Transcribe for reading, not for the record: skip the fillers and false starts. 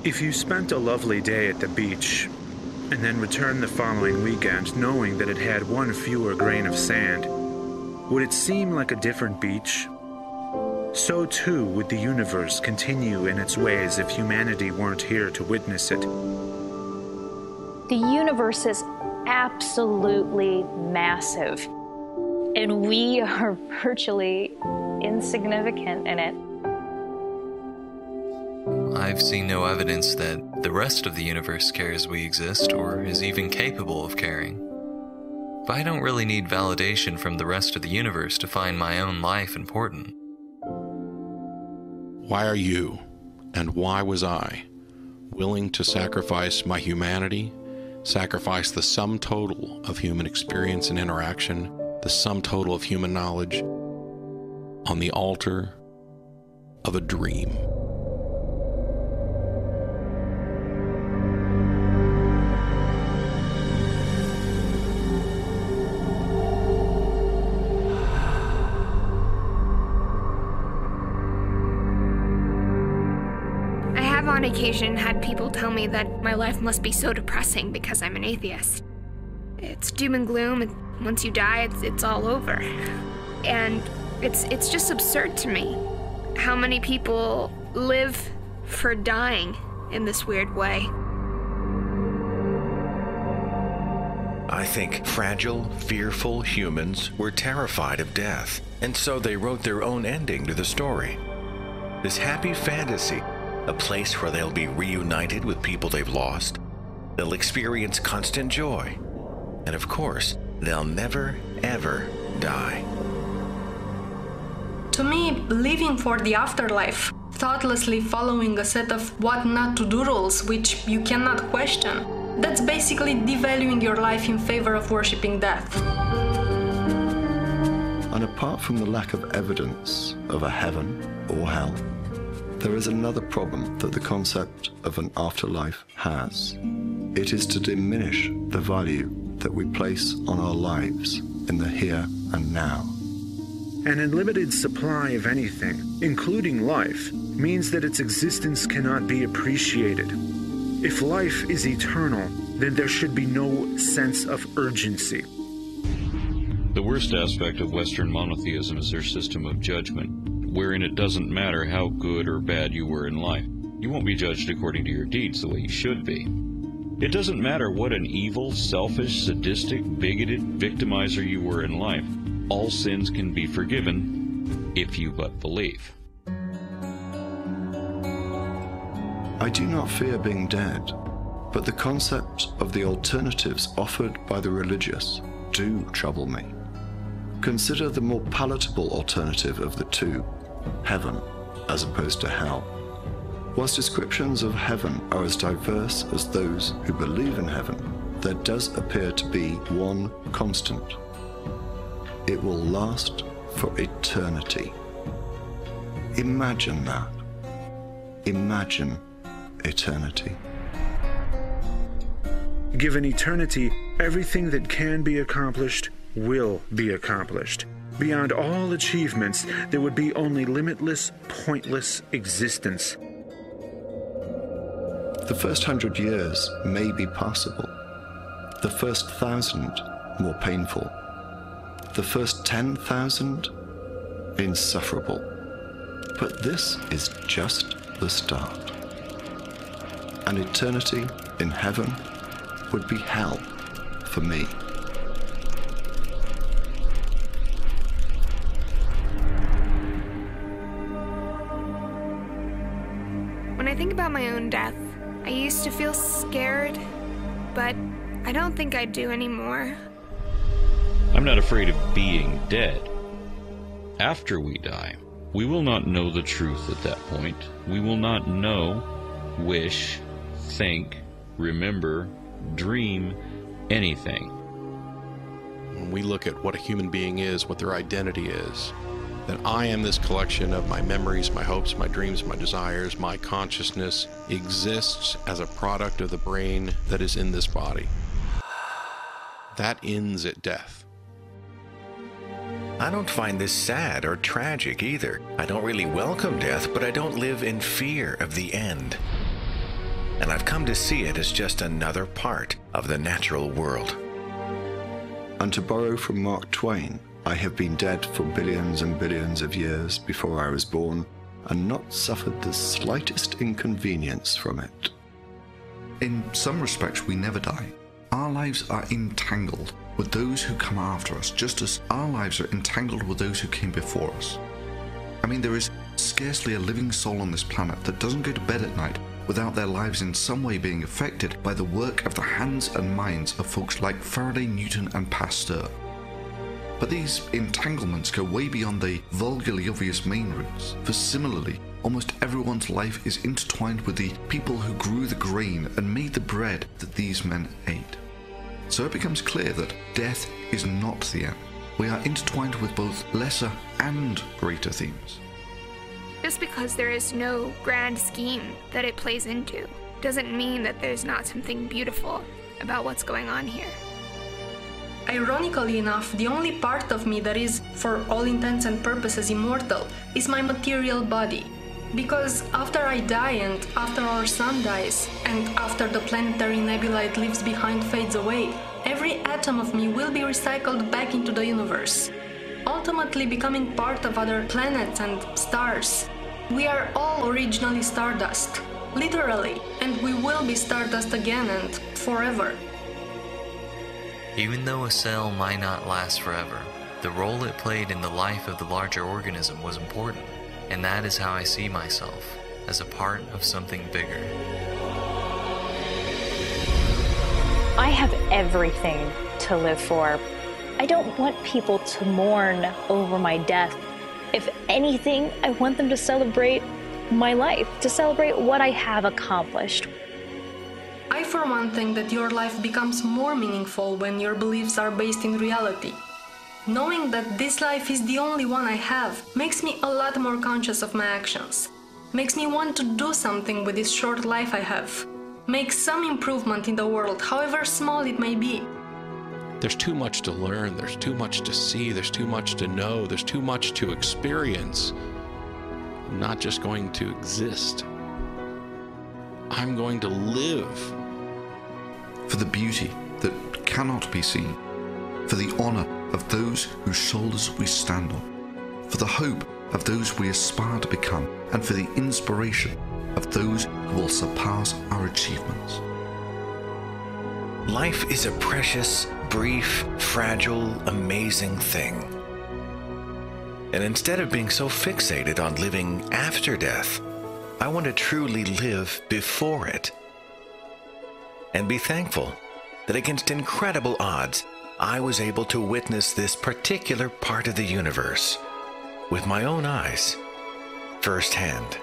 If you spent a lovely day at the beach, and then returned the following weekend knowing that it had one fewer grain of sand, would it seem like a different beach? So too would the universe continue in its ways if humanity weren't here to witness it. The universe is absolutely massive, and we are virtually insignificant in it. I've seen no evidence that the rest of the universe cares we exist or is even capable of caring. But I don't really need validation from the rest of the universe to find my own life important. Why are you, and why was I, willing to sacrifice my humanity, sacrifice the sum total of human experience and interaction, the sum total of human knowledge, on the altar of a dream? On occasion had people tell me that my life must be so depressing because I'm an atheist. It's doom and gloom, and once you die, it's all over. And it's just absurd to me how many people live for dying in this weird way. I think fragile, fearful humans were terrified of death, and so they wrote their own ending to the story. This happy fantasy, a place where they'll be reunited with people they've lost. They'll experience constant joy. And of course, they'll never, ever die. To me, living for the afterlife, thoughtlessly following a set of what not to do rules which you cannot question, that's basically devaluing your life in favor of worshipping death. And apart from the lack of evidence of a heaven or hell, there is another problem that the concept of an afterlife has. It is to diminish the value that we place on our lives in the here and now. An unlimited supply of anything, including life, means that its existence cannot be appreciated. If life is eternal, then there should be no sense of urgency. The worst aspect of Western monotheism is their system of judgment, wherein it doesn't matter how good or bad you were in life. You won't be judged according to your deeds the way you should be. It doesn't matter what an evil, selfish, sadistic, bigoted victimizer you were in life. All sins can be forgiven if you but believe. I do not fear being dead, but the concept of the alternatives offered by the religious do trouble me. Consider the more palatable alternative of the two, heaven as opposed to hell. Whilst descriptions of heaven are as diverse as those who believe in heaven, there does appear to be one constant. It will last for eternity. Imagine that. Imagine eternity. Given eternity, everything that can be accomplished will be accomplished. Beyond all achievements, there would be only limitless, pointless existence. The first 100 years may be possible. The first 1,000 more painful. The first 10,000 insufferable. But this is just the start. An eternity in heaven would be hell for me. When I think about my own death, I used to feel scared, but I don't think I do anymore. I'm not afraid of being dead. After we die, we will not know the truth at that point. We will not know, wish, think, remember, dream, anything. When we look at what a human being is, what their identity is, then I am this collection of my memories, my hopes, my dreams, my desires. My consciousness exists as a product of the brain that is in this body. That ends at death. I don't find this sad or tragic either. I don't really welcome death, but I don't live in fear of the end. and I've come to see it as just another part of the natural world. And to borrow from Mark Twain, I have been dead for billions and billions of years before I was born, and not suffered the slightest inconvenience from it. In some respects, we never die. Our lives are entangled with those who come after us, just as our lives are entangled with those who came before us. I mean, there is scarcely a living soul on this planet that doesn't go to bed at night without their lives in some way being affected by the work of the hands and minds of folks like Faraday, Newton, and Pasteur. But these entanglements go way beyond the vulgarly obvious main routes, for similarly, almost everyone's life is intertwined with the people who grew the grain and made the bread that these men ate. So it becomes clear that death is not the end. We are intertwined with both lesser and greater themes. Just because there is no grand scheme that it plays into doesn't mean that there's not something beautiful about what's going on here. Ironically enough, the only part of me that is, for all intents and purposes, immortal is my material body. Because after I die, and after our sun dies, and after the planetary nebula it leaves behind fades away, every atom of me will be recycled back into the universe, ultimately becoming part of other planets and stars. We are all originally stardust, literally, and we will be stardust again and forever. Even though a cell might not last forever, the role it played in the life of the larger organism was important, and that is how I see myself, as a part of something bigger. I have everything to live for. I don't want people to mourn over my death. If anything, I want them to celebrate my life, to celebrate what I have accomplished. I for one think that your life becomes more meaningful when your beliefs are based in reality. Knowing that this life is the only one I have makes me a lot more conscious of my actions. Makes me want to do something with this short life I have. Make some improvement in the world, however small it may be. There's too much to learn, there's too much to see, there's too much to know, there's too much to experience. I'm not just going to exist. I'm going to live. For the beauty that cannot be seen, for the honor of those whose shoulders we stand on, for the hope of those we aspire to become, and for the inspiration of those who will surpass our achievements. Life is a precious, brief, fragile, amazing thing. And instead of being so fixated on living after death, I want to truly live before it. And be thankful that against incredible odds, I was able to witness this particular part of the universe with my own eyes, firsthand.